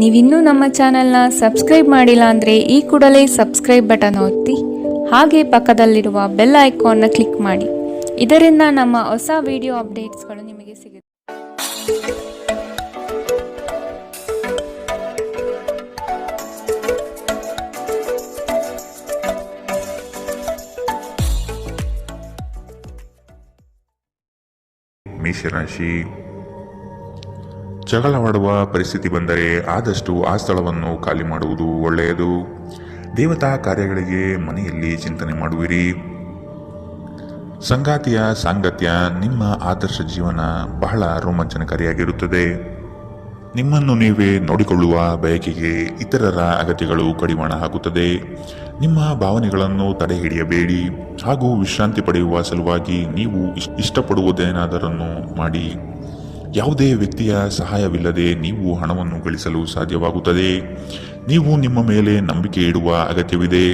ನೀವಿನ್ನೂ ನಮ್ಮ ಚಾನೆಲ್ನ ಸಬ್ಸ್ಕ್ರೈಬ್ ಮಾಡಿಲ್ಲ ಅಂದರೆ ಈ ಕೂಡಲೇ ಸಬ್ಸ್ಕ್ರೈಬ್ ಬಟನ್ ಒತ್ತಿ ಹಾಗೆ ಪಕ್ಕದಲ್ಲಿರುವ ಬೆಲ್ ಐಕಾನ್ನ ಕ್ಲಿಕ್ ಮಾಡಿ. ಇದರಿಂದ ನಮ್ಮ ಹೊಸ ವಿಡಿಯೋ ಅಪ್ಡೇಟ್ಸ್ಗಳು ನಿಮಗೆ ಸಿಗುತ್ತೆ. ಮೇಷರಾಶಿ, ಜಗಳವಾಡುವ ಪರಿಸ್ಥಿತಿ ಬಂದರೆ ಆದಷ್ಟು ಆ ಸ್ಥಳವನ್ನು ಖಾಲಿ ಮಾಡುವುದು ಒಳ್ಳೆಯದು. ದೇವತಾ ಕಾರ್ಯಗಳಿಗೆ ಮನೆಯಲ್ಲಿ ಚಿಂತನೆ ಮಾಡುವಿರಿ. ಸಂಗಾತಿಯ ಸಾಂಗತ್ಯ ನಿಮ್ಮ ಆದರ್ಶ ಜೀವನ ಬಹಳ ರೋಮಾಂಚನಕಾರಿಯಾಗಿರುತ್ತದೆ. ನಿಮ್ಮನ್ನು ನೀವೇ ನೋಡಿಕೊಳ್ಳುವ ಬಯಕೆಗೆ ಇತರರ ಅಗತ್ಯಗಳು ಕಡಿವಾಣ ಹಾಕುತ್ತದೆ. ನಿಮ್ಮ ಭಾವನೆಗಳನ್ನು ತಡೆ ಹಿಡಿಯಬೇಡಿ ಹಾಗೂ ವಿಶ್ರಾಂತಿ ಪಡೆಯುವ ಸಲುವಾಗಿ ನೀವು ಇಷ್ಟಪಡುವುದೇನಾದರನ್ನು ಮಾಡಿ. ಯಾವುದೇ ವ್ಯಕ್ತಿಯ ಸಹಾಯವಿಲ್ಲದೆ ನೀವು ಹಣವನ್ನು ಗಳಿಸಲು ಸಾಧ್ಯವಾಗುತ್ತದೆ. ನೀವು ನಿಮ್ಮ ಮೇಲೆ ನಂಬಿಕೆ ಇಡುವ ಅಗತ್ಯವಿದೆ.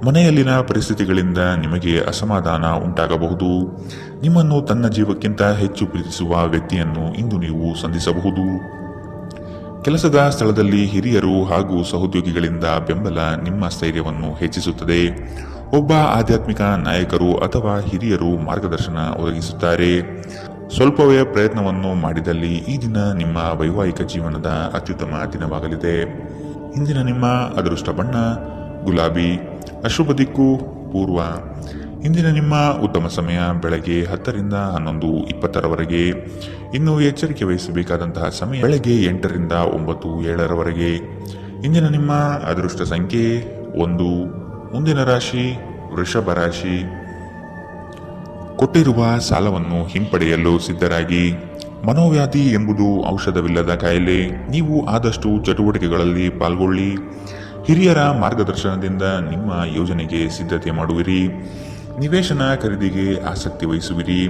ಮನೆಯಲ್ಲಿನ ಪರಿಸ್ಥಿತಿಗಳಿಂದ ನಿಮಗೆ ಅಸಮಾಧಾನ ಉಂಟಾಗಬಹುದು. ನಿಮ್ಮನ್ನು ತನ್ನ ಜೀವಕ್ಕಿಂತ ಹೆಚ್ಚು ಪ್ರೀತಿಸುವ ವ್ಯಕ್ತಿಯನ್ನು ಇಂದು ನೀವು ಸಂಧಿಸಬಹುದು. ಕೆಲಸದ ಸ್ಥಳದಲ್ಲಿ ಹಿರಿಯರು ಹಾಗೂ ಸಹೋದ್ಯೋಗಿಗಳಿಂದ ಬೆಂಬಲ ನಿಮ್ಮ ಸ್ಥೈರ್ಯವನ್ನು ಹೆಚ್ಚಿಸುತ್ತದೆ. ಒಬ್ಬ ಆಧ್ಯಾತ್ಮಿಕ ನಾಯಕರು ಅಥವಾ ಹಿರಿಯರು ಮಾರ್ಗದರ್ಶನ ಒದಗಿಸುತ್ತಾರೆ. ಸ್ವಲ್ಪವೇ ಪ್ರಯತ್ನವನ್ನು ಮಾಡಿದಲ್ಲಿ ಈ ದಿನ ನಿಮ್ಮ ವೈವಾಹಿಕ ಜೀವನದ ಅತ್ಯುತ್ತಮ ದಿನವಾಗಲಿದೆ. ಇಂದಿನ ನಿಮ್ಮ ಅದೃಷ್ಟ ಬಣ್ಣ ಗುಲಾಬಿ, ಅಶುಭ ದಿಕ್ಕು ಪೂರ್ವ. ಇಂದಿನ ನಿಮ್ಮ ಉತ್ತಮ ಸಮಯ ಬೆಳಗ್ಗೆ 10ರಿಂದ 11:20ರವರೆಗೆ. ಇನ್ನು ಎಚ್ಚರಿಕೆ ವಹಿಸಬೇಕಾದಂತಹ ಸಮಯ ಬೆಳಗ್ಗೆ 8ರಿಂದ 9:07ರವರೆಗೆ. ಇಂದಿನ ನಿಮ್ಮ ಅದೃಷ್ಟ ಸಂಖ್ಯೆ 1. ಮುಂದಿನ ರಾಶಿ ವೃಷಭ ರಾಶಿ. ಕೊಟ್ಟಿರುವ ಸಾಲವನ್ನು ಹಿಂಪಡೆಯಲು ಸಿದ್ಧರಾಗಿ. ಮನೋವ್ಯಾಧಿ ಎಂಬುದು ಔಷಧವಿಲ್ಲದ ಕಾಯಿಲೆ. ನೀವು ಆದಷ್ಟು ಚಟುವಟಿಕೆಗಳಲ್ಲಿ ಪಾಲ್ಗೊಳ್ಳಿ. ಹಿರಿಯರ ಮಾರ್ಗದರ್ಶನದಿಂದ ನಿಮ್ಮ ಯೋಜನೆಗೆ ಸಿದ್ಧತೆ ಮಾಡುವಿರಿ. ನಿವೇಶನ ಖರೀದಿಗೆ ಆಸಕ್ತಿ ವಹಿಸುವಿರಿ.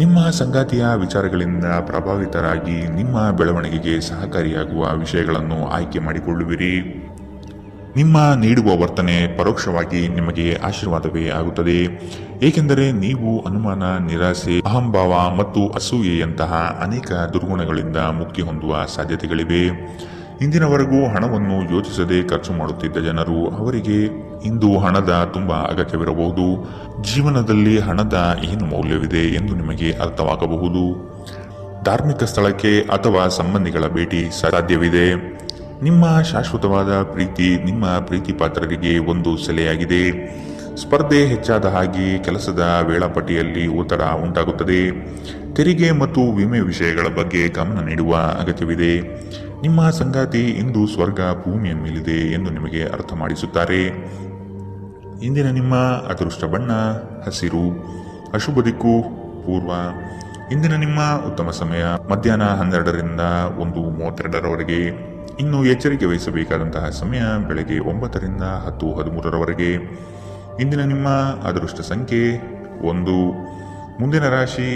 ನಿಮ್ಮ ಸಂಗಾತಿಯ ವಿಚಾರಗಳಿಂದ ಪ್ರಭಾವಿತರಾಗಿ ನಿಮ್ಮ ಬೆಳವಣಿಗೆಗೆ ಸಹಕಾರಿಯಾಗುವ ವಿಷಯಗಳನ್ನು ಆಯ್ಕೆ ಮಾಡಿಕೊಳ್ಳುವಿರಿ. ನಿಮ್ಮ ನೀಡುವ ವರ್ತನೆ ಪರೋಕ್ಷವಾಗಿ ನಿಮಗೆ ಆಶೀರ್ವಾದವೇ ಆಗುತ್ತದೆ. ಏಕೆಂದರೆ ನೀವು ಅನುಮಾನ, ನಿರಾಸೆ, ಅಹಂಭಾವ ಮತ್ತು ಅಸೂಯೆಯಂತಹ ಅನೇಕ ದುರ್ಗುಣಗಳಿಂದ ಮುಕ್ತಿ ಹೊಂದುವ ಸಾಧ್ಯತೆಗಳಿವೆ. ಇಂದಿನವರೆಗೂ ಹಣವನ್ನು ಯೋಚಿಸದೆ ಖರ್ಚು ಮಾಡುತ್ತಿದ್ದ ಜನರು, ಅವರಿಗೆ ಇಂದು ಹಣದ ತುಂಬ ಅಗತ್ಯವಿರಬಹುದು. ಜೀವನದಲ್ಲಿ ಹಣದ ಏನು ಮೌಲ್ಯವಿದೆ ಎಂದು ನಿಮಗೆ ಅರ್ಥವಾಗಬಹುದು. ಧಾರ್ಮಿಕ ಸ್ಥಳಕ್ಕೆ ಅಥವಾ ಸಂಬಂಧಿಗಳ ಭೇಟಿ ಸಾಧ್ಯವಿದೆ. ನಿಮ್ಮ ಶಾಶ್ವತವಾದ ಪ್ರೀತಿ ನಿಮ್ಮ ಪ್ರೀತಿ ಪಾತ್ರರಿಗೆ ಒಂದು ಸೆಲೆಯಾಗಿದೆ. ಸ್ಪರ್ಧೆ ಹೆಚ್ಚಾದ ಹಾಗೆ ಕೆಲಸದ ವೇಳಾಪಟ್ಟಿಯಲ್ಲಿ ಒತ್ತಡ ಉಂಟಾಗುತ್ತದೆ. ತೆರಿಗೆ ಮತ್ತು ವಿಮೆ ವಿಷಯಗಳ ಬಗ್ಗೆ ಗಮನ ನೀಡುವ ಅಗತ್ಯವಿದೆ. ನಿಮ್ಮ ಸಂಗಾತಿ ಇಂದು ಸ್ವರ್ಗ ಭೂಮಿಯ ಮೇಲಿದೆ ಎಂದು ನಿಮಗೆ ಅರ್ಥ ಮಾಡಿಸುತ್ತಾರೆ. ಇಂದಿನ ನಿಮ್ಮ ಅದೃಷ್ಟ ಬಣ್ಣ ಹಸಿರು, ಅಶುಭ ದಿಕ್ಕು ಪೂರ್ವ. ಇಂದಿನ ನಿಮ್ಮ ಉತ್ತಮ ಸಮಯ ಮಧ್ಯಾಹ್ನ 12ರಿಂದ 1:32ರವರೆಗೆ. ಇನ್ನು ಎಚ್ಚರಿಕೆ ವಹಿಸಬೇಕಾದಂತಹ ಸಮಯ ಬೆಳಗ್ಗೆ 9ರಿಂದ 10:13ರವರೆಗೆ. ಇಂದಿನ ನಿಮ್ಮ ಅದೃಷ್ಟ ಸಂಖ್ಯೆ 1. ಮುಂದಿನ ರಾಶಿ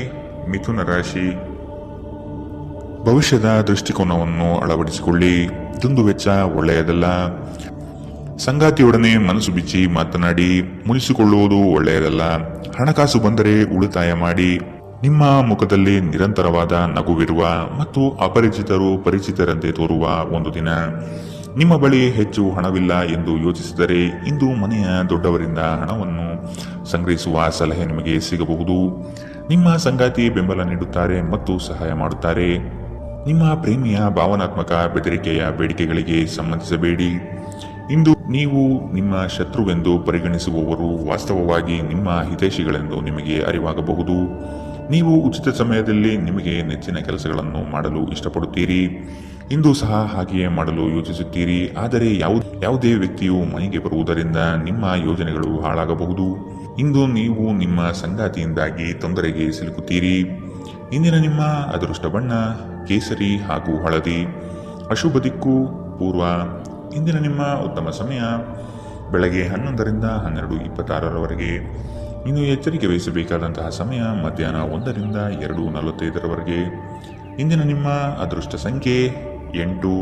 ಮಿಥುನ ರಾಶಿ. ಭವಿಷ್ಯದ ದೃಷ್ಟಿಕೋನವನ್ನು ಅಳವಡಿಸಿಕೊಳ್ಳಿ. ದುಂದುವೆಚ್ಚ ಒಳ್ಳೆಯದಲ್ಲ. ಸಂಗಾತಿಯೊಡನೆ ಮನಸ್ಸು ಬಿಚ್ಚಿ ಮಾತನಾಡಿ. ಮುನಿಸಿಕೊಳ್ಳುವುದು ಒಳ್ಳೆಯದಲ್ಲ. ಹಣಕಾಸು ಬಂದರೆ ಉಳಿತಾಯ ಮಾಡಿ. ನಿಮ್ಮ ಮುಖದಲ್ಲಿ ನಿರಂತರವಾದ ನಗುವಿರುವ ಮತ್ತು ಅಪರಿಚಿತರು ಪರಿಚಿತರಂತೆ ತೋರುವ ಒಂದು ದಿನ. ನಿಮ್ಮ ಬಳಿ ಹೆಚ್ಚು ಹಣವಿಲ್ಲ ಎಂದು ಯೋಚಿಸಿದರೆ ಇಂದು ಮನೆಯ ದೊಡ್ಡವರಿಂದ ಹಣವನ್ನು ಸಂಗ್ರಹಿಸುವ ಸಲಹೆ ನಿಮಗೆ ಸಿಗಬಹುದು. ನಿಮ್ಮ ಸಂಗಾತಿ ಬೆಂಬಲ ನೀಡುತ್ತಾರೆ ಮತ್ತು ಸಹಾಯ ಮಾಡುತ್ತಾರೆ. ನಿಮ್ಮ ಪ್ರೇಮಿಯ ಭಾವನಾತ್ಮಕ ಬೆದರಿಕೆಯ ಬೇಡಿಕೆಗಳಿಗೆ ಸಂಬಂಧಿಸಬೇಡಿ. ಇಂದು ನೀವು ನಿಮ್ಮ ಶತ್ರುವೆಂದು ಪರಿಗಣಿಸುವವರು ವಾಸ್ತವವಾಗಿ ನಿಮ್ಮ ಹಿತೈಷಿಗಳೆಂದು ನಿಮಗೆ ಅರಿವಾಗಬಹುದು. ನೀವು ಉಚಿತ ಸಮಯದಲ್ಲಿ ನಿಮಗೆ ನೆಚ್ಚಿನ ಕೆಲಸಗಳನ್ನು ಮಾಡಲು ಇಷ್ಟಪಡುತ್ತೀರಿ. ಇಂದು ಸಹ ಹಾಗೆಯೇ ಮಾಡಲು ಯೋಚಿಸುತ್ತೀರಿ. ಆದರೆ ಯಾವುದೇ ವ್ಯಕ್ತಿಯು ಮನೆಗೆ ಬರುವುದರಿಂದ ನಿಮ್ಮ ಯೋಜನೆಗಳು ಹಾಳಾಗಬಹುದು. ಇಂದು ನೀವು ನಿಮ್ಮ ಸಂಗಾತಿಯಿಂದಾಗಿ ತೊಂದರೆಗೆ ಸಿಲುಕುತ್ತೀರಿ. ಇಂದಿನ ನಿಮ್ಮ ಅದೃಷ್ಟ ಬಣ್ಣ ಕೇಸರಿ ಹಾಗೂ ಹಳದಿ, ಅಶುಭ ದಿಕ್ಕು ಪೂರ್ವ. ಇಂದಿನ ನಿಮ್ಮ ಉತ್ತಮ ಸಮಯ ಬೆಳಗ್ಗೆ 11ರಿಂದ 12:26ರವರೆಗೆ. ಇನ್ನು ಎಚ್ಚರಿಕೆ ವಹಿಸಬೇಕಾದಂತಹ ಸಮಯ ಮಧ್ಯಾಹ್ನ 1ರಿಂದ 2:45ರವರೆಗೆ. ಇಂದಿನ ನಿಮ್ಮ ಅದೃಷ್ಟ ಸಂಖ್ಯೆ 8.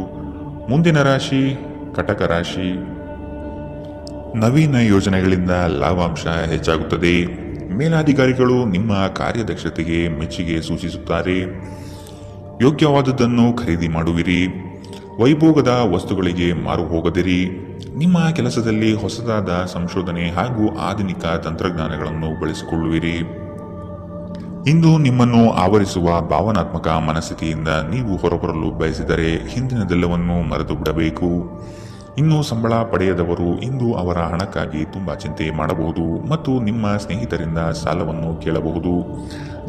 ಮುಂದಿನ ರಾಶಿ ಕಟಕ ರಾಶಿ. ನವೀನ ಯೋಜನೆಗಳಿಂದ ಲಾಭಾಂಶ ಹೆಚ್ಚಾಗುತ್ತದೆ. ಮೇಲಾಧಿಕಾರಿಗಳು ನಿಮ್ಮ ಕಾರ್ಯದಕ್ಷತೆಗೆ ಮೆಚ್ಚುಗೆ ಸೂಚಿಸುತ್ತಾರೆ. ಯೋಗ್ಯವಾದದ್ದನ್ನು ಖರೀದಿ ಮಾಡುವಿರಿ. ವೈಭೋಗದ ವಸ್ತುಗಳಿಗೆ ಮಾರು ಹೋಗದಿರಿ. ನಿಮ್ಮ ಕೆಲಸದಲ್ಲಿ ಹೊಸದಾದ ಸಂಶೋಧನೆ ಹಾಗೂ ಆಧುನಿಕ ತಂತ್ರಜ್ಞಾನಗಳನ್ನು ಬಳಸಿಕೊಳ್ಳುವಿರಿ. ಇಂದು ನಿಮ್ಮನ್ನು ಆವರಿಸುವ ಭಾವನಾತ್ಮಕ ಮನಸ್ಥಿತಿಯಿಂದ ನೀವು ಹೊರಬರಲು ಬಯಸಿದರೆ ಹಿಂದಿನದೆಲ್ಲವನ್ನೂ ಮರೆತು ಬಿಡಬೇಕು. ಇನ್ನು ಸಂಬಳ ಪಡೆಯದವರು ಇಂದು ಅವರ ಹಣಕ್ಕಾಗಿ ತುಂಬಾ ಚಿಂತೆ ಮಾಡಬಹುದು ಮತ್ತು ನಿಮ್ಮ ಸ್ನೇಹಿತರಿಂದ ಸಾಲವನ್ನು ಕೇಳಬಹುದು.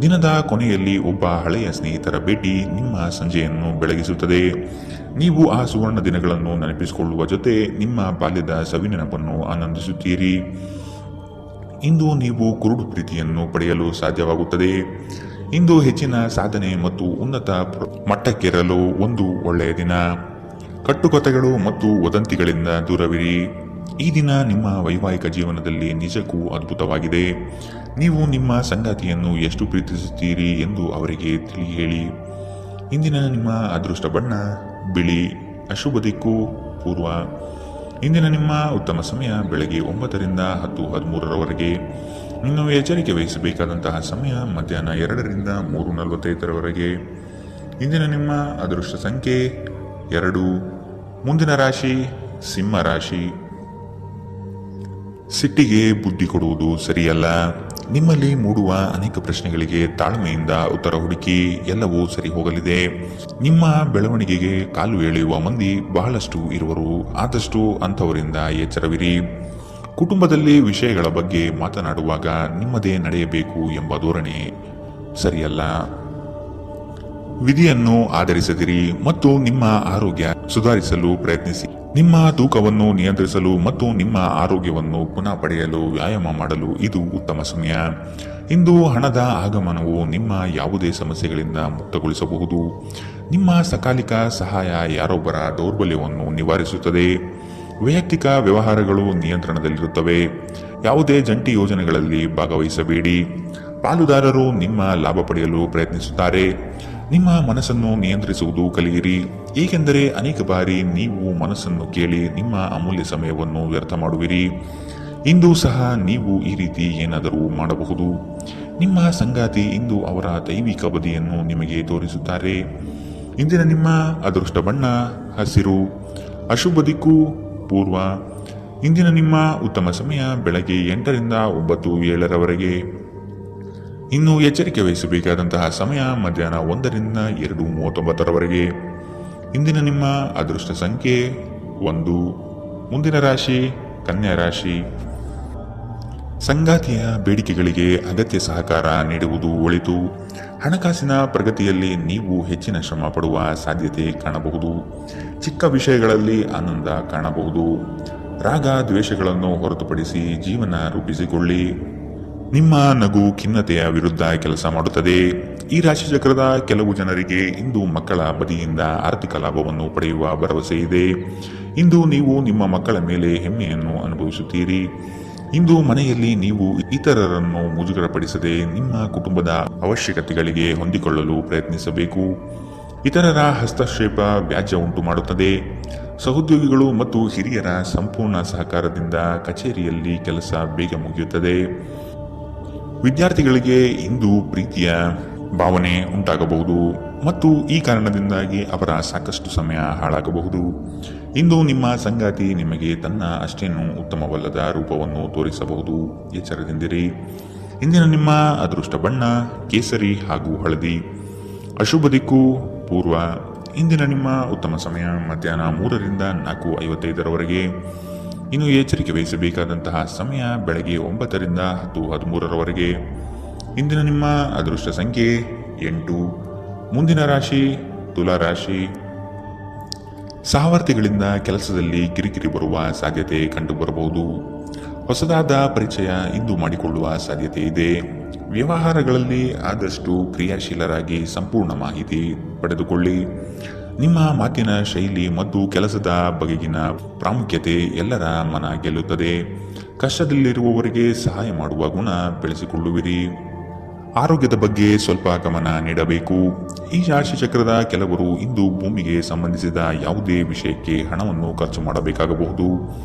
ದಿನದ ಕೊನೆಯಲ್ಲಿ ಒಬ್ಬ ಹಳೆಯ ಸ್ನೇಹಿತರ ಭೇಟಿ ನಿಮ್ಮ ಸಂಜೆಯನ್ನು ಬೆಳಗಿಸುತ್ತದೆ. ನೀವು ಆ ಸುವರ್ಣ ದಿನಗಳನ್ನು ನೆನಪಿಸಿಕೊಳ್ಳುವ ಜೊತೆ ನಿಮ್ಮ ಬಾಲ್ಯದ ಸವಿನೆನಪನ್ನು ಆನಂದಿಸುತ್ತೀರಿ. ಇಂದು ನೀವು ಕುರುಡು ಪ್ರೀತಿಯನ್ನು ಪಡೆಯಲು ಸಾಧ್ಯವಾಗುತ್ತದೆ. ಇಂದು ಹೆಚ್ಚಿನ ಸಾಧನೆ ಮತ್ತು ಉನ್ನತ ಮಟ್ಟಕ್ಕೇರಲು ಒಂದು ಒಳ್ಳೆಯ ದಿನ. ಕಟ್ಟುಕತೆಗಳು ಮತ್ತು ವದಂತಿಗಳಿಂದ ದೂರವಿರಿ. ಈ ದಿನ ನಿಮ್ಮ ವೈವಾಹಿಕ ಜೀವನದಲ್ಲಿ ನಿಜಕ್ಕೂ ಅದ್ಭುತವಾಗಿದೆ. ನೀವು ನಿಮ್ಮ ಸಂಗಾತಿಯನ್ನು ಎಷ್ಟು ಪ್ರೀತಿಸುತ್ತೀರಿ ಎಂದು ಅವರಿಗೆ ತಿಳಿ ಹೇಳಿ. ಇಂದಿನ ನಿಮ್ಮ ಅದೃಷ್ಟ ಬಣ್ಣ ಬಿಳಿ. ಅಶುಭ ದಿಕ್ಕು ಪೂರ್ವ. ಇಂದಿನ ನಿಮ್ಮ ಉತ್ತಮ ಸಮಯ ಬೆಳಗ್ಗೆ 9 ರಿಂದ 10:13 ಇನ್ನು ಎಚ್ಚರಿಕೆ ವಹಿಸಬೇಕಾದಂತಹ ಸಮಯ ಮಧ್ಯಾಹ್ನ 2 ರಿಂದ 3:45 ಇಂದಿನ ನಿಮ್ಮ ಅದೃಷ್ಟ ಸಂಖ್ಯೆ 2. ಮುಂದಿನ ರಾಶಿ ಸಿಂಹ ರಾಶಿ. ಸಿಟ್ಟಿಗೆ ಬುದ್ಧಿ ಕೊಡುವುದು ಸರಿಯಲ್ಲ. ನಿಮ್ಮಲ್ಲಿ ಮೂಡುವ ಅನೇಕ ಪ್ರಶ್ನೆಗಳಿಗೆ ತಾಳ್ಮೆಯಿಂದ ಉತ್ತರ ಹುಡುಕಿ. ಎಲ್ಲವೂ ಸರಿ ಹೋಗಲಿದೆ. ನಿಮ್ಮ ಬೆಳವಣಿಗೆಗೆ ಕಾಲು ಎಳೆಯುವ ಮಂದಿ ಬಹಳಷ್ಟು ಇರುವರು. ಆದಷ್ಟು ಅಂಥವರಿಂದ ಎಚ್ಚರವಿರಿ. ಕುಟುಂಬದಲ್ಲಿ ವಿಷಯಗಳ ಬಗ್ಗೆ ಮಾತನಾಡುವಾಗ ನಿಮ್ಮದೇ ನಡೆಯಬೇಕು ಎಂಬ ಧೋರಣೆ ಸರಿಯಲ್ಲ. ವಿಧಿಯನ್ನು ಆಧರಿಸದಿರಿ ಮತ್ತು ನಿಮ್ಮ ಆರೋಗ್ಯ ಸುಧಾರಿಸಲು ಪ್ರಯತ್ನಿಸಿ. ನಿಮ್ಮ ತೂಕವನ್ನು ನಿಯಂತ್ರಿಸಲು ಮತ್ತು ನಿಮ್ಮ ಆರೋಗ್ಯವನ್ನು ಪುನಃ ಪಡೆಯಲು ವ್ಯಾಯಾಮ ಮಾಡಲು ಇದು ಉತ್ತಮ ಸಮಯ. ಇಂದು ಹಣದ ಆಗಮನವು ನಿಮ್ಮ ಯಾವುದೇ ಸಮಸ್ಯೆಗಳಿಂದ ಮುಕ್ತಗೊಳಿಸಬಹುದು. ನಿಮ್ಮ ಸಕಾಲಿಕ ಸಹಾಯ ಯಾರೊಬ್ಬರ ದೌರ್ಬಲ್ಯವನ್ನು ನಿವಾರಿಸುತ್ತದೆ. ವೈಯಕ್ತಿಕ ವ್ಯವಹಾರಗಳು ನಿಯಂತ್ರಣದಲ್ಲಿರುತ್ತವೆ. ಯಾವುದೇ ಜಂಟಿ ಯೋಜನೆಗಳಲ್ಲಿ ಭಾಗವಹಿಸಬೇಡಿ. ಪಾಲುದಾರರು ನಿಮ್ಮ ಲಾಭ ಪಡೆಯಲು ಪ್ರಯತ್ನಿಸುತ್ತಾರೆ. ನಿಮ್ಮ ಮನಸ್ಸನ್ನು ನಿಯಂತ್ರಿಸುವುದು ಕಲಿಯಿರಿ, ಏಕೆಂದರೆ ಅನೇಕ ಬಾರಿ ನೀವು ಮನಸ್ಸನ್ನು ಕೇಳಿ ನಿಮ್ಮ ಅಮೂಲ್ಯ ಸಮಯವನ್ನು ವ್ಯರ್ಥ ಮಾಡುವಿರಿ. ಇಂದು ಸಹ ನೀವು ಈ ರೀತಿ ಏನಾದರೂ ಮಾಡಬಹುದು. ನಿಮ್ಮ ಸಂಗಾತಿ ಇಂದು ಅವರ ದೈವಿಕ ಬದಿಯನ್ನು ನಿಮಗೆ ತೋರಿಸುತ್ತಾರೆ. ಇಂದಿನ ನಿಮ್ಮ ಅದೃಷ್ಟ ಬಣ್ಣ ಹಸಿರು. ಅಶುಭ ದಿಕ್ಕು ಪೂರ್ವ. ಇಂದಿನ ನಿಮ್ಮ ಉತ್ತಮ ಸಮಯ ಬೆಳಗ್ಗೆ 8 ರಿಂದ 9:07 ಇನ್ನು ಎಚ್ಚರಿಕೆ ವಹಿಸಬೇಕಾದಂತಹ ಸಮಯ ಮಧ್ಯಾಹ್ನ 1 ರಿಂದ 2:39 ಇಂದಿನ ನಿಮ್ಮ ಅದೃಷ್ಟ ಸಂಖ್ಯೆ 1. ಮುಂದಿನ ರಾಶಿ ಕನ್ಯಾ ರಾಶಿ. ಸಂಗಾತಿಯ ಬೇಡಿಕೆಗಳಿಗೆ ಅಗತ್ಯ ಸಹಕಾರ ನೀಡುವುದು ಒಳಿತು. ಹಣಕಾಸಿನ ಪ್ರಗತಿಯಲ್ಲಿ ನೀವು ಹೆಚ್ಚಿನ ಶ್ರಮ ಪಡುವ ಸಾಧ್ಯತೆ ಕಾಣಬಹುದು. ಚಿಕ್ಕ ವಿಷಯಗಳಲ್ಲಿ ಆನಂದ ಕಾಣಬಹುದು. ರಾಗ ದ್ವೇಷಗಳನ್ನು ಹೊರತುಪಡಿಸಿ ಜೀವನ ರೂಪಿಸಿಕೊಳ್ಳಿ. ನಿಮ್ಮ ನಗು ಖಿನ್ನತೆಯ ವಿರುದ್ಧ ಕೆಲಸ ಮಾಡುತ್ತದೆ. ಈ ರಾಶಿಚಕ್ರದ ಕೆಲವು ಜನರಿಗೆ ಇಂದು ಮಕ್ಕಳ ಬದಿಯಿಂದ ಆರ್ಥಿಕ ಲಾಭವನ್ನು ಪಡೆಯುವ ಭರವಸೆ ಇದೆ. ಇಂದು ನೀವು ನಿಮ್ಮ ಮಕ್ಕಳ ಮೇಲೆ ಹೆಮ್ಮೆಯನ್ನು ಅನುಭವಿಸುತ್ತೀರಿ. ಇಂದು ಮನೆಯಲ್ಲಿ ನೀವು ಇತರರನ್ನು ಮುಜುಗರಪಡಿಸದೆ ನಿಮ್ಮ ಕುಟುಂಬದ ಅವಶ್ಯಕತೆಗಳಿಗೆ ಹೊಂದಿಕೊಳ್ಳಲು ಪ್ರಯತ್ನಿಸಬೇಕು. ಇತರರ ಹಸ್ತಕ್ಷೇಪ ವ್ಯಾಜ್ಯ ಉಂಟು ಮಾಡುತ್ತದೆ. ಸಹೋದ್ಯೋಗಿಗಳು ಮತ್ತು ಹಿರಿಯರ ಸಂಪೂರ್ಣ ಸಹಕಾರದಿಂದ ಕಚೇರಿಯಲ್ಲಿ ಕೆಲಸ ಬೇಗ ಮುಗಿಯುತ್ತದೆ. ವಿದ್ಯಾರ್ಥಿಗಳಿಗೆ ಇಂದು ಪ್ರೀತಿಯ ಭಾವನೆ ಉಂಟಾಗಬಹುದು ಮತ್ತು ಈ ಕಾರಣದಿಂದಾಗಿ ಅವರ ಸಾಕಷ್ಟು ಸಮಯ ಹಾಳಾಗಬಹುದು. ಇಂದು ನಿಮ್ಮ ಸಂಗಾತಿ ನಿಮಗೆ ತನ್ನ ಅಷ್ಟೇನೂ ಉತ್ತಮವಲ್ಲದ ರೂಪವನ್ನು ತೋರಿಸಬಹುದು. ಎಚ್ಚರದಿಂದಿರಿ. ಇಂದಿನ ನಿಮ್ಮ ಅದೃಷ್ಟ ಬಣ್ಣ ಕೇಸರಿ ಹಾಗೂ ಹಳದಿ. ಅಶುಭ ದಿಕ್ಕು ಪೂರ್ವ. ಇಂದಿನ ನಿಮ್ಮ ಉತ್ತಮ ಸಮಯ ಮಧ್ಯಾಹ್ನ 3 ರಿಂದ 4:55 ಇನ್ನು ಎಚ್ಚರಿಕೆ ವಹಿಸಬೇಕಾದಂತಹ ಸಮಯ ಬೆಳಗ್ಗೆ 9 ರಿಂದ 10:13 ಇಂದಿನ ನಿಮ್ಮ ಅದೃಷ್ಟ ಸಂಖ್ಯೆ 8. ಮುಂದಿನ ರಾಶಿ ತುಲಾ ರಾಶಿ. ಸಹವರ್ತಿಗಳಿಂದ ಕೆಲಸದಲ್ಲಿ ಕಿರಿಕಿರಿ ಬರುವ ಸಾಧ್ಯತೆ ಕಂಡುಬರಬಹುದು. ಹೊಸದಾದ ಪರಿಚಯ ಇಂದು ಮಾಡಿಕೊಳ್ಳುವ ಸಾಧ್ಯತೆ ಇದೆ. ವ್ಯವಹಾರಗಳಲ್ಲಿ ಆದಷ್ಟು ಕ್ರಿಯಾಶೀಲರಾಗಿ ಸಂಪೂರ್ಣ ಮಾಹಿತಿ ಪಡೆದುಕೊಳ್ಳಿ. ನಿಮ್ಮ ಮಾತಿನ ಶೈಲಿ ಮತ್ತು ಕೆಲಸದ ಬಗೆಗಿನ ಪ್ರಾಮುಖ್ಯತೆ ಎಲ್ಲರ ಮನ ಗೆಲ್ಲುತ್ತದೆ. ಕಷ್ಟದಲ್ಲಿರುವವರಿಗೆ ಸಹಾಯ ಮಾಡುವ ಗುಣ ಬೆಳೆಸಿಕೊಳ್ಳುವಿರಿ. ಆರೋಗ್ಯದ ಬಗ್ಗೆ ಸ್ವಲ್ಪ ಗಮನ ನೀಡಬೇಕು. ಈ ರಾಶಿಚಕ್ರದ ಕೆಲವರು ಇಂದು ಭೂಮಿಗೆ ಸಂಬಂಧಿಸಿದ ಯಾವುದೇ ವಿಷಯಕ್ಕೆ ಹಣವನ್ನು ಖರ್ಚು ಮಾಡಬೇಕಾಗಬಹುದು.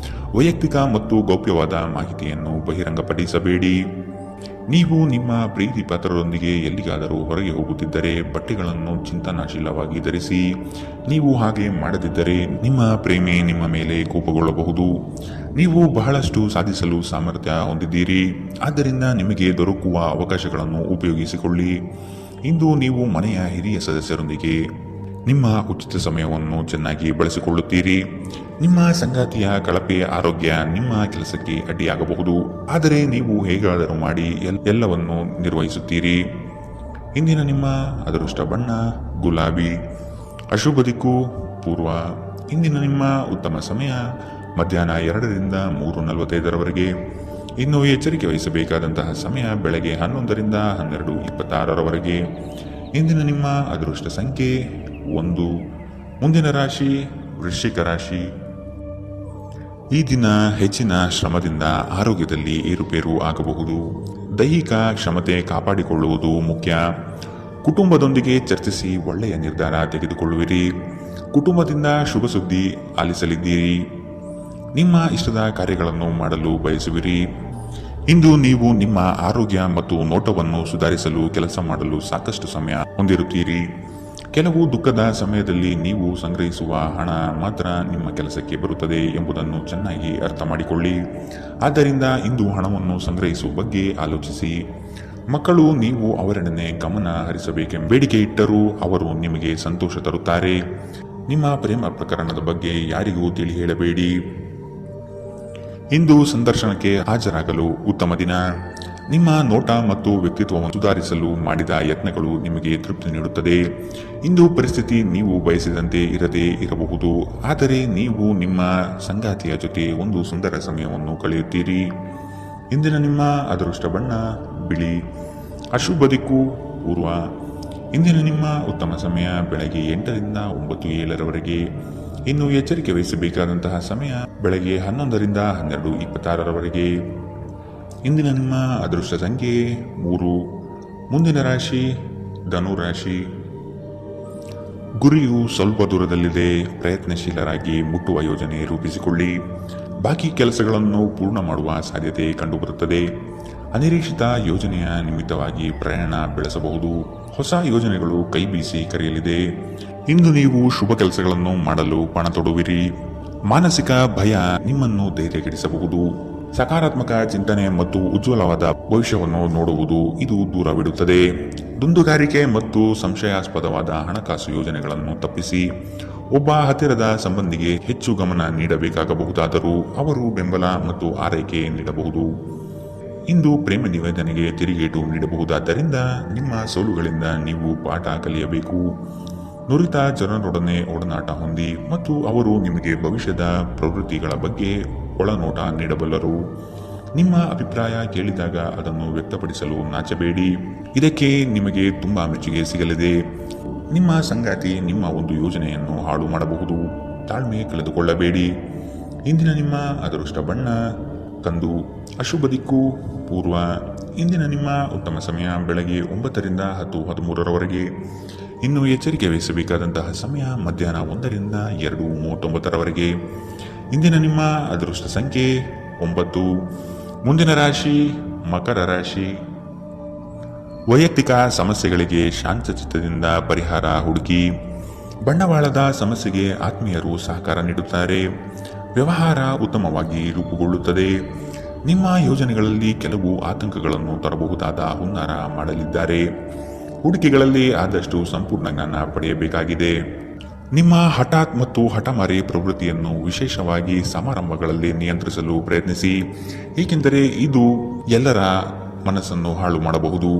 ವೈಯಕ್ತಿಕ ಮತ್ತು ಗೌಪ್ಯವಾದ ಮಾಹಿತಿಯನ್ನು ಬಹಿರಂಗಪಡಿಸಬೇಡಿ. ನೀವು ನಿಮ್ಮ ಪ್ರೀತಿ ಪಾತ್ರರೊಂದಿಗೆ ಎಲ್ಲಿಗಾದರೂ ಹೊರಗೆ ಹೋಗುತ್ತಿದ್ದರೆ ಬಟ್ಟೆಗಳನ್ನು ಚಿಂತನಾಶೀಲವಾಗಿ ಧರಿಸಿ. ನೀವು ಹಾಗೆ ಮಾಡದಿದ್ದರೆ ನಿಮ್ಮ ಪ್ರೇಮಿ ನಿಮ್ಮ ಮೇಲೆ ಕೋಪಗೊಳ್ಳಬಹುದು. ನೀವು ಬಹಳಷ್ಟು ಸಾಧಿಸಲು ಸಾಮರ್ಥ್ಯ ಹೊಂದಿದ್ದೀರಿ, ಆದ್ದರಿಂದ ನಿಮಗೆ ದೊರಕುವ ಅವಕಾಶಗಳನ್ನು ಉಪಯೋಗಿಸಿಕೊಳ್ಳಿ. ಇಂದು ನೀವು ಮನೆಯ ಹಿರಿಯ ಸದಸ್ಯರೊಂದಿಗೆ ನಿಮ್ಮ ಉಚಿತ ಸಮಯವನ್ನು ಚೆನ್ನಾಗಿ ಬಳಸಿಕೊಳ್ಳುತ್ತೀರಿ. ನಿಮ್ಮ ಸಂಗಾತಿಯ ಕಳಪೆ ಆರೋಗ್ಯ ನಿಮ್ಮ ಕೆಲಸಕ್ಕೆ ಅಡ್ಡಿಯಾಗಬಹುದು, ಆದರೆ ನೀವು ಹೇಗಾದರೂ ಮಾಡಿ ಎಲ್ಲವನ್ನು ನಿರ್ವಹಿಸುತ್ತೀರಿ. ಇಂದಿನ ನಿಮ್ಮ ಅದೃಷ್ಟ ಬಣ್ಣ ಗುಲಾಬಿ. ಅಶುಭ ದಿಕ್ಕು ಪೂರ್ವ. ಇಂದಿನ ನಿಮ್ಮ ಉತ್ತಮ ಸಮಯ ಮಧ್ಯಾಹ್ನ 2ರಿಂದ 3:45 ಇನ್ನು ಎಚ್ಚರಿಕೆ ವಹಿಸಬೇಕಾದಂತಹ ಸಮಯ ಬೆಳಗ್ಗೆ 11ರಿಂದ 12:26 ಇಂದಿನ ನಿಮ್ಮ ಅದೃಷ್ಟ ಸಂಖ್ಯೆ 1. ಮುಂದಿನ ರಾಶಿ ವೃಶ್ಚಿಕ ರಾಶಿ. ಈ ದಿನ ಹೆಚ್ಚಿನ ಶ್ರಮದಿಂದ ಆರೋಗ್ಯದಲ್ಲಿ ಏರುಪೇರು ಆಗಬಹುದು. ದೈಹಿಕ ಕ್ಷಮತೆ ಕಾಪಾಡಿಕೊಳ್ಳುವುದು ಮುಖ್ಯ. ಕುಟುಂಬದೊಂದಿಗೆ ಚರ್ಚಿಸಿ ಒಳ್ಳೆಯ ನಿರ್ಧಾರ ತೆಗೆದುಕೊಳ್ಳುವಿರಿ. ಕುಟುಂಬದಿಂದ ಶುಭ ಸುದ್ದಿ ಆಲಿಸಲಿದ್ದೀರಿ. ನಿಮ್ಮ ಇಷ್ಟದ ಕಾರ್ಯಗಳನ್ನು ಮಾಡಲು ಬಯಸುವಿರಿ. ಇಂದು ನೀವು ನಿಮ್ಮ ಆರೋಗ್ಯ ಮತ್ತು ನೋಟವನ್ನು ಸುಧಾರಿಸಲು ಕೆಲಸ ಮಾಡಲು ಸಾಕಷ್ಟು ಸಮಯ ಹೊಂದಿರುತ್ತೀರಿ. ಕೆಲವು ದುಃಖದ ಸಮಯದಲ್ಲಿ ನೀವು ಸಂಗ್ರಹಿಸುವ ಹಣ ಮಾತ್ರ ನಿಮ್ಮ ಕೆಲಸಕ್ಕೆ ಬರುತ್ತದೆ ಎಂಬುದನ್ನು ಚೆನ್ನಾಗಿ ಅರ್ಥ ಮಾಡಿಕೊಳ್ಳಿ. ಆದ್ದರಿಂದ ಇಂದು ಹಣವನ್ನು ಸಂಗ್ರಹಿಸುವ ಬಗ್ಗೆ ಆಲೋಚಿಸಿ. ಮಕ್ಕಳು ನೀವು ಅವರೆಡನೆ ಗಮನ ಹರಿಸಬೇಕೆಂಬ ಬೇಡಿಕೆ ಇಟ್ಟರೂ ಅವರು ನಿಮಗೆ ಸಂತೋಷ ತರುತ್ತಾರೆ. ನಿಮ್ಮ ಪ್ರೇಮ ಪ್ರಕರಣದ ಬಗ್ಗೆ ಯಾರಿಗೂ ತಿಳಿ ಹೇಳಬೇಡಿ. ಇಂದು ಸಂದರ್ಶನಕ್ಕೆ ಹಾಜರಾಗಲು ಉತ್ತಮ ದಿನ. ನಿಮ್ಮ ನೋಟ ಮತ್ತು ವ್ಯಕ್ತಿತ್ವವನ್ನು ಸುಧಾರಿಸಲು ಮಾಡಿದ ಯತ್ನಗಳು ನಿಮಗೆ ತೃಪ್ತಿ ನೀಡುತ್ತದೆ. ಇಂದು ಪರಿಸ್ಥಿತಿ ನೀವು ಬಯಸಿದಂತೆ ಇರದೇ ಇರಬಹುದು, ಆದರೆ ನೀವು ನಿಮ್ಮ ಸಂಗಾತಿಯ ಜೊತೆ ಒಂದು ಸುಂದರ ಸಮಯವನ್ನು ಕಳೆಯುತ್ತೀರಿ. ಇಂದಿನ ನಿಮ್ಮ ಅದೃಷ್ಟ ಬಣ್ಣ ಬಿಳಿ. ಅಶುಭ ದಿಕ್ಕು ಪೂರ್ವ. ಇಂದಿನ ನಿಮ್ಮ ಉತ್ತಮ ಸಮಯ ಬೆಳಗ್ಗೆ 8ರಿಂದ 9:07 ಇನ್ನು ಎಚ್ಚರಿಕೆ ವಹಿಸಬೇಕಾದಂತಹ ಸಮಯ ಬೆಳಗ್ಗೆ 11ರಿಂದ 12:26 ಇಂದಿನ ನಿಮ್ಮ ಅದೃಷ್ಟ ಸಂಖ್ಯೆ 3. ಮುಂದಿನ ರಾಶಿ ಧನು ರಾಶಿ. ಗುರಿಯು ಸ್ವಲ್ಪ ದೂರದಲ್ಲಿದೆ. ಪ್ರಯತ್ನಶೀಲರಾಗಿ ಮುಟ್ಟುವ ಯೋಜನೆ ರೂಪಿಸಿಕೊಳ್ಳಿ. ಬಾಕಿ ಕೆಲಸಗಳನ್ನು ಪೂರ್ಣ ಮಾಡುವ ಸಾಧ್ಯತೆ ಕಂಡುಬರುತ್ತದೆ. ಅನಿರೀಕ್ಷಿತ ಯೋಜನೆಯ ನಿಮಿತ್ತವಾಗಿ ಪ್ರಯಾಣ ಬೆಳೆಸಬಹುದು. ಹೊಸ ಯೋಜನೆಗಳು ಕೈ ಬೀಸಿ ಕರೆಯಲಿದೆ. ಇಂದು ನೀವು ಶುಭ ಕೆಲಸಗಳನ್ನು ಮಾಡಲು ಪಣ ತೊಡುವಿರಿ. ಮಾನಸಿಕ ಭಯ ನಿಮ್ಮನ್ನು ಧೈರ್ಯಗೆಡಿಸಬಹುದು. ಸಕಾರಾತ್ಮಕ ಚಿಂತನೆ ಮತ್ತು ಉಜ್ವಲವಾದ ಭವಿಷ್ಯವನ್ನು ನೋಡುವುದು ಇದು ದೂರವಿಡುತ್ತದೆ. ದುಂದುಗಾರಿಕೆ ಮತ್ತು ಸಂಶಯಾಸ್ಪದವಾದ ಹಣಕಾಸು ಯೋಜನೆಗಳನ್ನು ತಪ್ಪಿಸಿ. ಒಬ್ಬ ಹತ್ತಿರದ ಸಂಬಂಧಿಗೆ ಹೆಚ್ಚು ಗಮನ ನೀಡಬೇಕಾಗಬಹುದಾದರೂ ಅವರು ಬೆಂಬಲ ಮತ್ತು ಆರೈಕೆ ನೀಡಬಹುದು. ಇಂದು ಪ್ರೇಮ ನಿವೇದನೆಗೆ ತಿರುಗೇಟು ನೀಡಬಹುದಾದ್ದರಿಂದ ನಿಮ್ಮ ಸೋಲುಗಳಿಂದ ನೀವು ಪಾಠ ಕಲಿಯಬೇಕು. ನುರಿತ ಜನರೊಡನೆ ಒಡನಾಟ ಹೊಂದಿ ಮತ್ತು ಅವರು ನಿಮಗೆ ಭವಿಷ್ಯದ ಪ್ರವೃತ್ತಿಗಳ ಬಗ್ಗೆ ಒಳನೋಟ ನೀಡಬಲ್ಲರು. ನಿಮ್ಮ ಅಭಿಪ್ರಾಯ ಕೇಳಿದಾಗ ಅದನ್ನು ವ್ಯಕ್ತಪಡಿಸಲು ನಾಚಬೇಡಿ. ಇದಕ್ಕೆ ನಿಮಗೆ ತುಂಬಾ ಮೆಚ್ಚುಗೆ ಸಿಗಲಿದೆ. ನಿಮ್ಮ ಸಂಗಾತಿ ನಿಮ್ಮ ಒಂದು ಯೋಜನೆಯನ್ನು ಹಾಳು ಮಾಡಬಹುದು. ತಾಳ್ಮೆ ಕಳೆದುಕೊಳ್ಳಬೇಡಿ. ಇಂದಿನ ನಿಮ್ಮ ಅದೃಷ್ಟ ಬಣ್ಣ ಕಂದು. ಅಶುಭ ದಿಕ್ಕು ಪೂರ್ವ. ಇಂದಿನ ನಿಮ್ಮ ಉತ್ತಮ ಸಮಯ ಬೆಳಗ್ಗೆ 9ರಿಂದ 10:13 ಇನ್ನು ಎಚ್ಚರಿಕೆ ವಹಿಸಬೇಕಾದಂತಹ ಸಮಯ ಮಧ್ಯಾಹ್ನ 1ರಿಂದ 2:39 ಇಂದಿನ ನಿಮ್ಮ ಅದೃಷ್ಟ ಸಂಖ್ಯೆ 9. ಮುಂದಿನ ರಾಶಿ ಮಕರ ರಾಶಿ. ವೈಯಕ್ತಿಕ ಸಮಸ್ಯೆಗಳಿಗೆ ಶಾಂತಚಿತ್ತದಿಂದ ಪರಿಹಾರ ಹುಡುಕಿ. ಬಂಡವಾಳದ ಸಮಸ್ಯೆಗೆ ಆತ್ಮೀಯರು ಸಹಕಾರ ನೀಡುತ್ತಾರೆ. ವ್ಯವಹಾರ ಉತ್ತಮವಾಗಿ ರೂಪುಗೊಳ್ಳುತ್ತದೆ. ನಿಮ್ಮ ಯೋಜನೆಗಳಲ್ಲಿ ಕೆಲವು ಆತಂಕಗಳನ್ನು ತರಬಹುದಾದ ಹುನ್ನಾರ ಮಾಡಲಿದ್ದಾರೆ. ಹೂಡಿಕೆಗಳಲ್ಲಿ ಆದಷ್ಟು ಸಂಪೂರ್ಣ ಜ್ಞಾನ ಪಡೆಯಬೇಕಾಗಿದೆ. ನಿಮ್ಮ ಹಠಾತ್ ಮತ್ತು ಹಠಮಾರಿ ಪ್ರವೃತ್ತಿಯನ್ನು ವಿಶೇಷವಾಗಿ ಸಮಾರಂಭಗಳಲ್ಲಿ ನಿಯಂತ್ರಿಸಲು ಪ್ರಯತ್ನಿಸಿ, ಏಕೆಂದರೆ ಇದು ಎಲ್ಲರ ಮನಸ್ಸನ್ನು ಹಾಳು ಮಾಡಬಹುದು.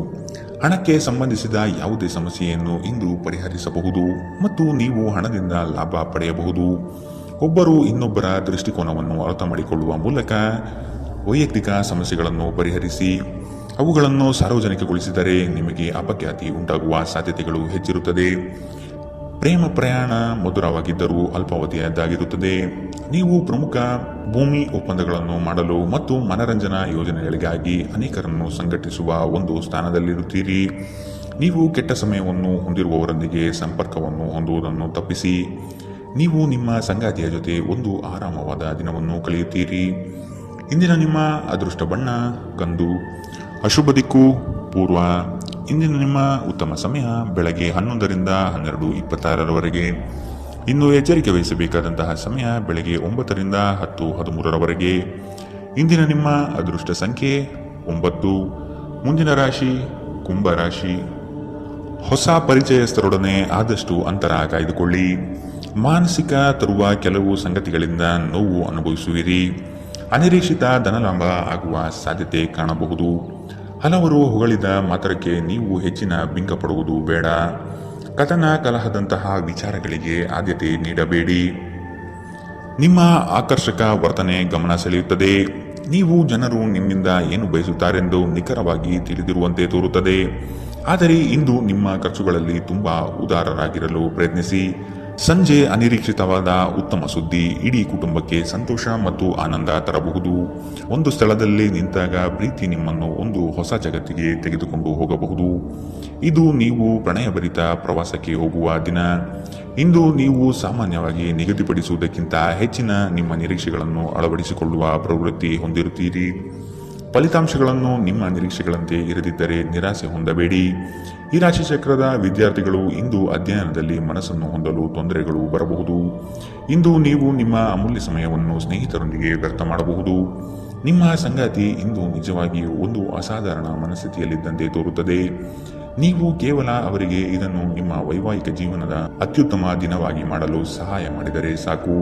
ಹಣಕ್ಕೆ ಸಂಬಂಧಿಸಿದ ಯಾವುದೇ ಸಮಸ್ಯೆಯನ್ನು ಇಂದು ಪರಿಹರಿಸಬಹುದು ಮತ್ತು ನೀವು ಹಣದಿಂದ ಲಾಭ ಪಡೆಯಬಹುದು. ಒಬ್ಬರು ಇನ್ನೊಬ್ಬರ ದೃಷ್ಟಿಕೋನವನ್ನು ಅರ್ಥ ಮಾಡಿಕೊಳ್ಳುವ ಮೂಲಕ ವೈಯಕ್ತಿಕ ಸಮಸ್ಯೆಗಳನ್ನು ಪರಿಹರಿಸಿ. ಅವುಗಳನ್ನು ಸಾರ್ವಜನಿಕಗೊಳಿಸಿದರೆ ನಿಮಗೆ ಅಪಖ್ಯಾತಿ ಉಂಟಾಗುವ ಸಾಧ್ಯತೆಗಳು ಹೆಚ್ಚಿರುತ್ತದೆ. ಪ್ರೇಮ ಪ್ರಯಾಣ ಮಧುರವಾಗಿದ್ದರೂ ಅಲ್ಪಾವಧಿಯದ್ದಾಗಿರುತ್ತದೆ. ನೀವು ಪ್ರಮುಖ ಭೂಮಿ ಒಪ್ಪಂದಗಳನ್ನು ಮಾಡಲು ಮತ್ತು ಮನರಂಜನಾ ಯೋಜನೆಗಳಿಗಾಗಿ ಅನೇಕರನ್ನು ಸಂಘಟಿಸುವ ಒಂದು ಸ್ಥಾನದಲ್ಲಿರುತ್ತೀರಿ. ನೀವು ಕೆಟ್ಟ ಸಮಯವನ್ನು ಹೊಂದಿರುವವರೊಂದಿಗೆ ಸಂಪರ್ಕವನ್ನು ಹೊಂದುವುದನ್ನು ತಪ್ಪಿಸಿ. ನೀವು ನಿಮ್ಮ ಸಂಗಾತಿಯ ಜೊತೆ ಒಂದು ಆರಾಮವಾದ ದಿನವನ್ನು ಕಳೆಯುತ್ತೀರಿ. ಇಂದಿನ ನಿಮ್ಮ ಅದೃಷ್ಟ ಬಣ್ಣ ಕಂದು. ಅಶುಭ ದಿಕ್ಕು ಪೂರ್ವ. ಇಂದಿನ ನಿಮ್ಮ ಉತ್ತಮ ಸಮಯ ಬೆಳಗ್ಗೆ 11ರಿಂದ 12:26ರವರೆಗೆ. ಇನ್ನು ಎಚ್ಚರಿಕೆ ವಹಿಸಬೇಕಾದಂತಹ ಸಮಯ ಬೆಳಗ್ಗೆ 9ರಿಂದ 10:13ರವರೆಗೆ. ಇಂದಿನ ನಿಮ್ಮ ಅದೃಷ್ಟ ಸಂಖ್ಯೆ 9. ಮುಂದಿನ ರಾಶಿ ಕುಂಭ ರಾಶಿ. ಹೊಸ ಪರಿಚಯಸ್ಥರೊಡನೆ ಆದಷ್ಟು ಅಂತರ ಕಾಯ್ದುಕೊಳ್ಳಿ. ಮಾನಸಿಕ ತರುವ ಕೆಲವು ಸಂಗತಿಗಳಿಂದ ನೋವು ಅನುಭವಿಸುವಿರಿ. ಅನಿರೀಕ್ಷಿತ ಧನಲಾಭ ಆಗುವ ಸಾಧ್ಯತೆ ಕಾಣಬಹುದು. ಹಲವರು ಹೊಗಳಿದ ಮಾತ್ರಕ್ಕೆ ನೀವು ಹೆಚ್ಚಿನ ಬಿಂಕ ಪಡುವುದು ಬೇಡ. ಕಥನ ಕಲಹದಂತಹ ವಿಚಾರಗಳಿಗೆ ಆದ್ಯತೆ ನೀಡಬೇಡಿ. ನಿಮ್ಮ ಆಕರ್ಷಕ ವರ್ತನೆ ಗಮನ ಸೆಳೆಯುತ್ತದೆ. ನೀವು ಜನರು ನಿಮ್ಮಿಂದ ಏನು ಬಯಸುತ್ತಾರೆಂದು ನಿಖರವಾಗಿ ತಿಳಿದಿರುವಂತೆ ತೋರುತ್ತದೆ. ಆದರೆ ಇಂದು ನಿಮ್ಮ ಖರ್ಚುಗಳಲ್ಲಿ ತುಂಬಾ ಉದಾರರಾಗಿರಲು ಪ್ರಯತ್ನಿಸಿ. ಸಂಜೆ ಅನಿರೀಕ್ಷಿತವಾದ ಉತ್ತಮ ಸುದ್ದಿ ಇಡೀ ಕುಟುಂಬಕ್ಕೆ ಸಂತೋಷ ಮತ್ತು ಆನಂದ ತರಬಹುದು. ಒಂದು ಸ್ಥಳದಲ್ಲಿ ನಿಂತಾಗ ಪ್ರೀತಿ ನಿಮ್ಮನ್ನು ಒಂದು ಹೊಸ ಜಗತ್ತಿಗೆ ತೆಗೆದುಕೊಂಡು ಹೋಗಬಹುದು. ಇದು ನೀವು ಪ್ರಣಯಭರಿತ ಪ್ರವಾಸಕ್ಕೆ ಹೋಗುವ ದಿನ. ಇಂದು ನೀವು ಸಾಮಾನ್ಯವಾಗಿ ನಿಗದಿಪಡಿಸುವುದಕ್ಕಿಂತ ಹೆಚ್ಚಿನ ನಿಮ್ಮ ನಿರೀಕ್ಷೆಗಳನ್ನು ಅಳವಡಿಸಿಕೊಳ್ಳುವ ಪ್ರವೃತ್ತಿ ಹೊಂದಿರುತ್ತೀರಿ. ಫಲಿತಾಂಶಗಳನ್ನು ನಿಮ್ಮ ನಿರೀಕ್ಷೆಗಳಂತೆ ಇರದಿದ್ದರೆ ನಿರಾಸೆ ಹೊಂದಬೇಡಿ. ಈ ರಾಶಿ ಚಕ್ರದ ವಿದ್ಯಾರ್ಥಿಗಳು ಇಂದು ಅಧ್ಯಯನದಲ್ಲಿ ಮನಸ್ಸನ್ನು ಹೊಂದಲು ತೊಂದರೆಗಳು ಬರಬಹುದು. ಇಂದು ನೀವು ನಿಮ್ಮ ಅಮೂಲ್ಯ ಸಮಯವನ್ನು ಸ್ನೇಹಿತರೊಂದಿಗೆ ವ್ಯರ್ಥ ಮಾಡಬಹುದು. ನಿಮ್ಮ ಸಂಗಾತಿ ಇಂದು ನಿಜವಾಗಿಯೂ ಒಂದು ಅಸಾಧಾರಣ ಮನಸ್ಥಿತಿಯಲ್ಲಿದ್ದಂತೆ ತೋರುತ್ತದೆ. ನೀವು ಕೇವಲ ಅವರಿಗೆ ಇದನ್ನು ನಿಮ್ಮ ವೈವಾಹಿಕ ಜೀವನದ ಅತ್ಯುತ್ತಮ ದಿನವಾಗಿ ಮಾಡಲು ಸಹಾಯ ಮಾಡಿದರೆ ಸಾಕು.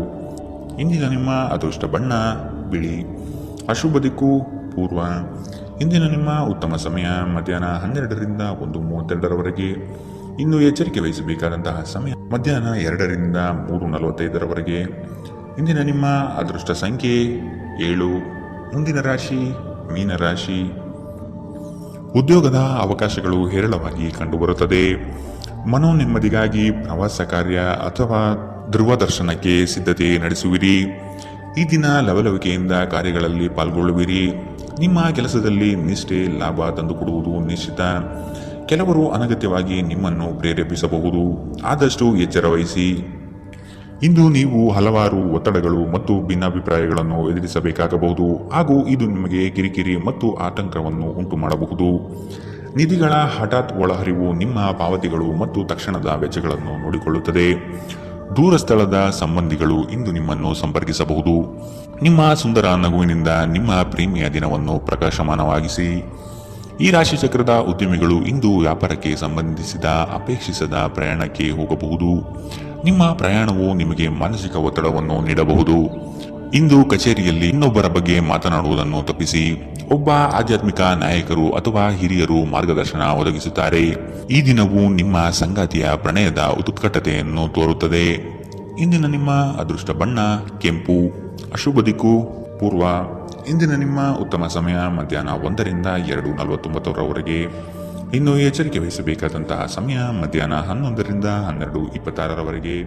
ಇಂದಿನ ನಿಮ್ಮ ಅದೃಷ್ಟ ಬಣ್ಣ ಬಿಳಿ. ಅಶುಭ ದಿಕ್ಕು ಪೂರ್ವ. ಇಂದಿನ ನಿಮ್ಮ ಉತ್ತಮ ಸಮಯ ಮಧ್ಯಾಹ್ನ 12ರಿಂದ 1:32ರವರೆಗೆ. ಇನ್ನು ಎಚ್ಚರಿಕೆ ವಹಿಸಬೇಕಾದಂತಹ ಸಮಯ ಮಧ್ಯಾಹ್ನ 2ರಿಂದ 3:45ರವರೆಗೆ. ಇಂದಿನ ನಿಮ್ಮ ಅದೃಷ್ಟ ಸಂಖ್ಯೆ 7. ಮುಂದಿನ ರಾಶಿ ಮೀನರಾಶಿ. ಉದ್ಯೋಗದ ಅವಕಾಶಗಳು ಹೇರಳವಾಗಿ ಕಂಡುಬರುತ್ತದೆ. ಮನೋನೆಮ್ಮದಿಗಾಗಿ ಪ್ರವಾಸ ಕಾರ್ಯ ಅಥವಾ ಧ್ರುವದರ್ಶನಕ್ಕೆ ಸಿದ್ಧತೆ ನಡೆಸುವಿರಿ. ಈ ದಿನ ಲವಲವಿಕೆಯಿಂದ ಕಾರ್ಯಗಳಲ್ಲಿ ಪಾಲ್ಗೊಳ್ಳುವಿರಿ. ನಿಮ್ಮ ಕೆಲಸದಲ್ಲಿ ನಿಷ್ಠೆ ಲಾಭ ತಂದುಕೊಡುವುದು ನಿಶ್ಚಿತ. ಕೆಲವರು ಅನಗತ್ಯವಾಗಿ ನಿಮ್ಮನ್ನು ಪ್ರೇರೇಪಿಸಬಹುದು. ಆದಷ್ಟು ಎಚ್ಚರ ವಹಿಸಿ. ಇಂದು ನೀವು ಹಲವಾರು ಒತ್ತಡಗಳು ಮತ್ತು ಭಿನ್ನಾಭಿಪ್ರಾಯಗಳನ್ನು ಎದುರಿಸಬೇಕಾಗಬಹುದು ಹಾಗೂ ಇದು ನಿಮಗೆ ಕಿರಿಕಿರಿ ಮತ್ತು ಆತಂಕವನ್ನು ಉಂಟು ಮಾಡಬಹುದು. ನಿಧಿಗಳ ಹಠಾತ್ ಒಳಹರಿವು ನಿಮ್ಮ ಪಾವತಿಗಳು ಮತ್ತು ತಕ್ಷಣದ ವೆಚ್ಚಗಳನ್ನು ನೋಡಿಕೊಳ್ಳುತ್ತದೆ. ದೂರ ಸ್ಥಳದ ಸಂಬಂಧಿಗಳು ಇಂದು ನಿಮ್ಮನ್ನು ಸಂಪರ್ಕಿಸಬಹುದು. ನಿಮ್ಮ ಸುಂದರ ನಗುವಿನಿಂದ ನಿಮ್ಮ ಪ್ರೇಮಿಯ ದಿನವನ್ನು ಪ್ರಕಾಶಮಾನವಾಗಿಸಿ. ಈ ರಾಶಿ ಚಕ್ರದ ಉದ್ಯಮಿಗಳು ಇಂದು ವ್ಯಾಪಾರಕ್ಕೆ ಸಂಬಂಧಿಸಿದ ಅಪೇಕ್ಷಿಸದ ಪ್ರಯಾಣಕ್ಕೆ ಹೋಗಬಹುದು. ನಿಮ್ಮ ಪ್ರಯಾಣವು ನಿಮಗೆ ಮಾನಸಿಕ ಒತ್ತಡವನ್ನು ನೀಡಬಹುದು. ಇಂದು ಕಚೇರಿಯಲ್ಲಿ ಇನ್ನೊಬ್ಬರ ಬಗ್ಗೆ ಮಾತನಾಡುವುದನ್ನು ತಪ್ಪಿಸಿ. ಒಬ್ಬ ಆಧ್ಯಾತ್ಮಿಕ ನಾಯಕರು ಅಥವಾ ಹಿರಿಯರು ಮಾರ್ಗದರ್ಶನ ಒದಗಿಸುತ್ತಾರೆ. ಈ ದಿನವು ನಿಮ್ಮ ಸಂಗಾತಿಯ ಪ್ರಣಯದ ಉತ್ಕಟತೆಯನ್ನು ತೋರುತ್ತದೆ. ಇಂದಿನ ನಿಮ್ಮ ಅದೃಷ್ಟ ಬಣ್ಣ ಕೆಂಪು. ಅಶುಭ ದಿಕ್ಕು ಪೂರ್ವ. ಇಂದಿನ ನಿಮ್ಮ ಉತ್ತಮ ಸಮಯ ಮಧ್ಯಾಹ್ನ 1ರಿಂದ 2:49ರವರೆಗೆ. ಇನ್ನು ಎಚ್ಚರಿಕೆ ವಹಿಸಬೇಕಾದಂತಹ ಸಮಯ ಮಧ್ಯಾಹ್ನ 11ರಿಂದ 12:26ರವರೆಗೆ.